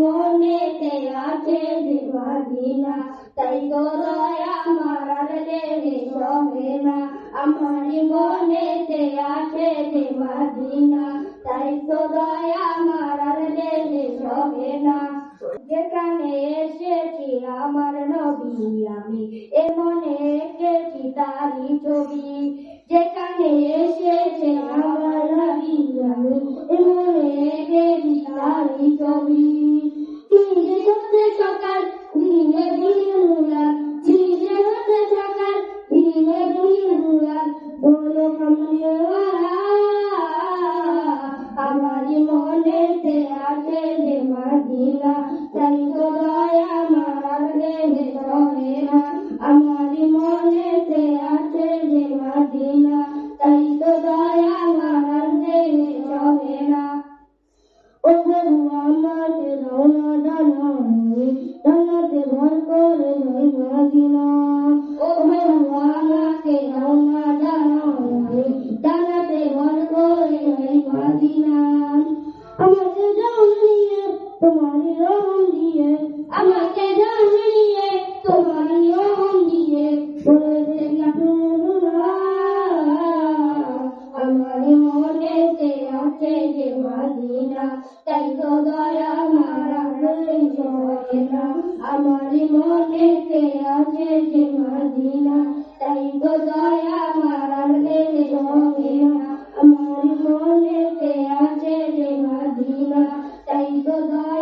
মনেতে আছে যে মদিনা, তাই তো দয়া আমার আর দেহে সহে না। আমার মনেতে আছে যে মদিনা, তাই তো দয়া আমার আর দেহে সহে না। যেখানে এসেছি আমার নবী আমি, এ মনে এঁকেছি তারই ছবি। যেখানে এসেছে আমার নবী আমি, এ মনে এঁকেছি তারই ছবি। দিনে হতে সকাল, দিনে দিন উড়াল, দিনে হতে সকাল, দিনে দিন উড়াল, বলো কামড়েওয়ালা। আমারই মনেতে আছে যে মদিনা, তাই তো দয়া আমার আর দেহে সহে না। আমারই মনেতে আছে যে মদিনা, তাই তো দয়া আমার আর দেহে সহে না। ও প্রভু আমাকে রওনা ডানায়, ডানাতে ভর করে যাই মদিনা। ও প্রভু আমাকে রওনা ডানায়, ডানাতে ভর করে যাই মদিনা। আমাকে জান দিয়ে তোমারই রহম দিয়ে, আমাকে জান দিয়ে তোমারই রহম দিয়ে, বলে দেই আমারই মনেতে আছে যে মদিনা, তাই তো দয়া আমার আর সহে না। আমারই মনেতে আছে যে মদিনা, তাই তো দয়া আমার আর সহে না। আমারই মনেতে আছে যে মদিনা, তাই তো দয়া